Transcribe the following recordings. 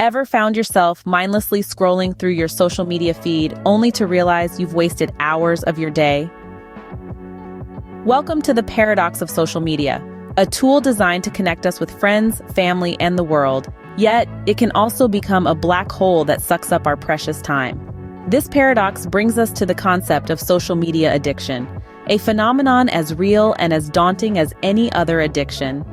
Ever found yourself mindlessly scrolling through your social media feed only to realize you've wasted hours of your day? Welcome to the paradox of social media, a tool designed to connect us with friends, family, and the world, yet it can also become a black hole that sucks up our precious time. This paradox brings us to the concept of social media addiction, a phenomenon as real and as daunting as any other addiction.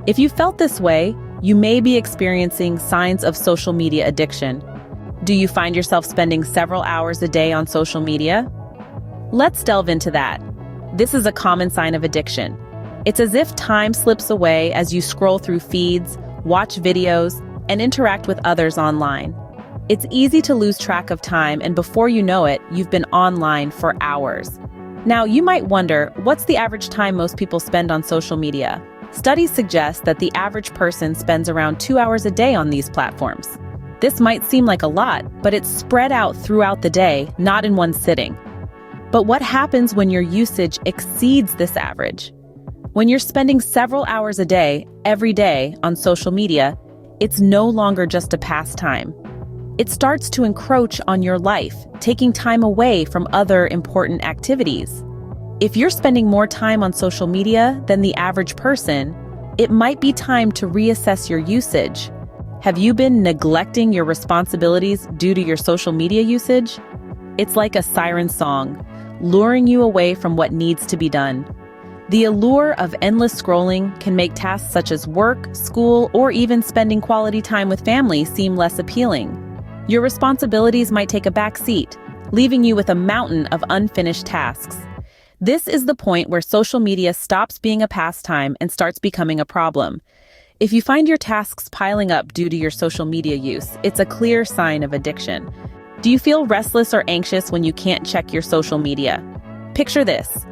If you felt this way, you may be experiencing signs of social media addiction. Do you find yourself spending several hours a day on social media? Let's delve into that. This is a common sign of addiction. It's as if time slips away as you scroll through feeds, watch videos, and interact with others online. It's easy to lose track of time, and before you know it, you've been online for hours. Now, you might wonder, what's the average time most people spend on social media? Studies suggest that the average person spends around 2 hours a day on these platforms. This might seem like a lot, but it's spread out throughout the day, not in one sitting. But what happens when your usage exceeds this average? When you're spending several hours a day, every day, on social media, it's no longer just a pastime. It starts to encroach on your life, taking time away from other important activities. If you're spending more time on social media than the average person, it might be time to reassess your usage. Have you been neglecting your responsibilities due to your social media usage? It's like a siren song, luring you away from what needs to be done. The allure of endless scrolling can make tasks such as work, school, or even spending quality time with family seem less appealing. Your responsibilities might take a back seat, leaving you with a mountain of unfinished tasks. This is the point where social media stops being a pastime and starts becoming a problem. If you find your tasks piling up due to your social media use, it's a clear sign of addiction. Do you feel restless or anxious when you can't check your social media? Picture this.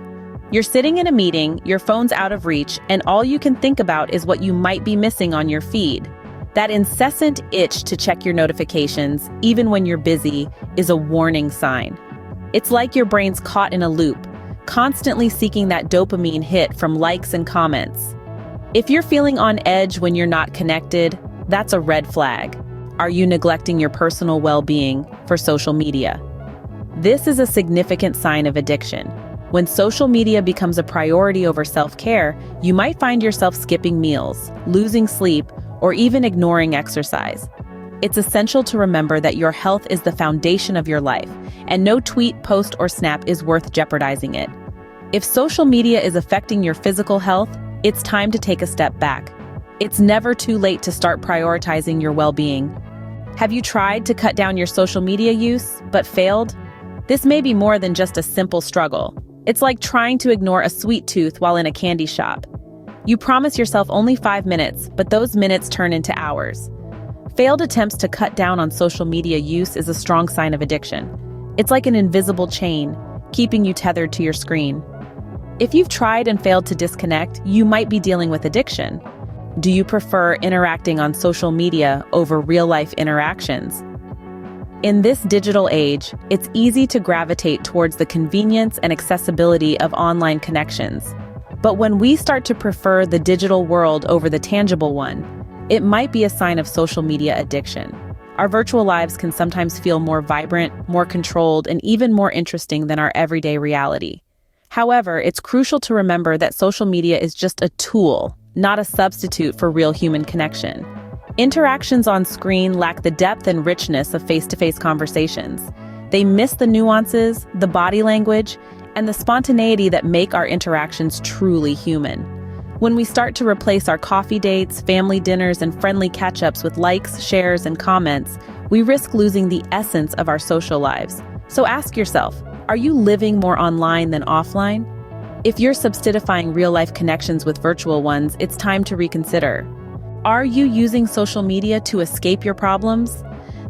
You're sitting in a meeting, your phone's out of reach, and all you can think about is what you might be missing on your feed. That incessant itch to check your notifications, even when you're busy, is a warning sign. It's like your brain's caught in a loop, constantly seeking that dopamine hit from likes and comments. If you're feeling on edge when you're not connected, that's a red flag. Are you neglecting your personal well-being for social media? This is a significant sign of addiction. When social media becomes a priority over self-care, you might find yourself skipping meals, losing sleep, or even ignoring exercise. It's essential to remember that your health is the foundation of your life, and no tweet, post, or snap is worth jeopardizing it. If social media is affecting your physical health, it's time to take a step back. It's never too late to start prioritizing your well-being. Have you tried to cut down your social media use, but failed? This may be more than just a simple struggle. It's like trying to ignore a sweet tooth while in a candy shop. You promise yourself only 5 minutes, but those minutes turn into hours. Failed attempts to cut down on social media use is a strong sign of addiction. It's like an invisible chain, keeping you tethered to your screen. If you've tried and failed to disconnect, you might be dealing with addiction. Do you prefer interacting on social media over real-life interactions? In this digital age, it's easy to gravitate towards the convenience and accessibility of online connections. But when we start to prefer the digital world over the tangible one, it might be a sign of social media addiction. Our virtual lives can sometimes feel more vibrant, more controlled, and even more interesting than our everyday reality. However, it's crucial to remember that social media is just a tool, not a substitute for real human connection. Interactions on screen lack the depth and richness of face-to-face conversations. They miss the nuances, the body language, and the spontaneity that make our interactions truly human. When we start to replace our coffee dates, family dinners, and friendly catch-ups with likes, shares, and comments, we risk losing the essence of our social lives. So ask yourself, are you living more online than offline? If you're substituting real-life connections with virtual ones, it's time to reconsider. Are you using social media to escape your problems?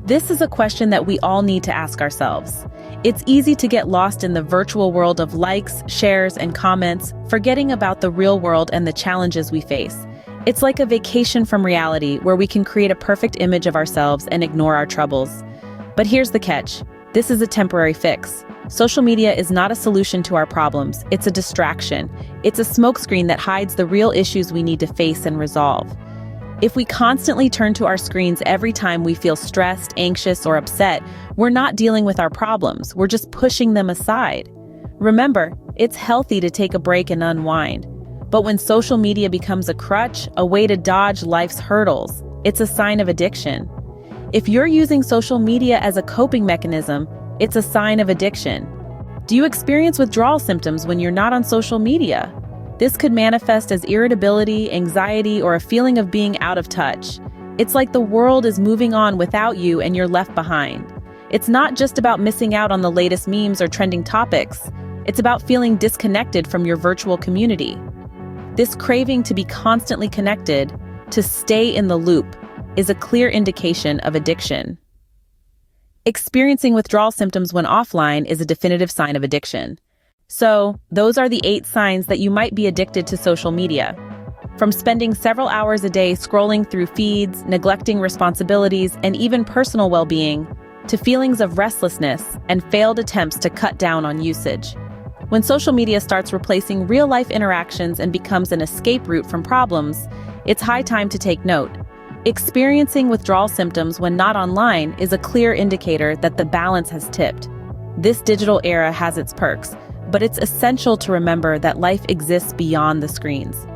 This is a question that we all need to ask ourselves. It's easy to get lost in the virtual world of likes, shares, and comments, forgetting about the real world and the challenges we face. It's like a vacation from reality where we can create a perfect image of ourselves and ignore our troubles. But here's the catch. This is a temporary fix. Social media is not a solution to our problems. It's a distraction. It's a smokescreen that hides the real issues we need to face and resolve. If we constantly turn to our screens every time we feel stressed, anxious, or upset, we're not dealing with our problems, we're just pushing them aside. Remember, it's healthy to take a break and unwind. But when social media becomes a crutch, a way to dodge life's hurdles, it's a sign of addiction. If you're using social media as a coping mechanism, it's a sign of addiction. Do you experience withdrawal symptoms when you're not on social media? This could manifest as irritability, anxiety, or a feeling of being out of touch. It's like the world is moving on without you and you're left behind. It's not just about missing out on the latest memes or trending topics. It's about feeling disconnected from your virtual community. This craving to be constantly connected, to stay in the loop, is a clear indication of addiction. Experiencing withdrawal symptoms when offline is a definitive sign of addiction. So, those are the 8 signs that you might be addicted to social media. From spending several hours a day scrolling through feeds, neglecting responsibilities, and even personal well-being, to feelings of restlessness and failed attempts to cut down on usage. When social media starts replacing real-life interactions and becomes an escape route from problems, it's high time to take note. Experiencing withdrawal symptoms when not online is a clear indicator that the balance has tipped. This digital era has its perks, but it's essential to remember that life exists beyond the screens.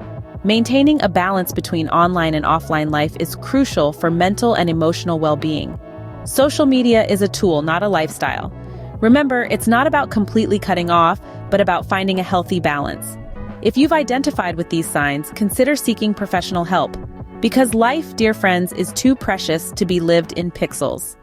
Maintaining a balance between online and offline life is crucial for mental and emotional well-being. Social media is a tool, not a lifestyle. Remember, it's not about completely cutting off, but about finding a healthy balance. If you've identified with these signs, consider seeking professional help. Because life, dear friends, is too precious to be lived in pixels.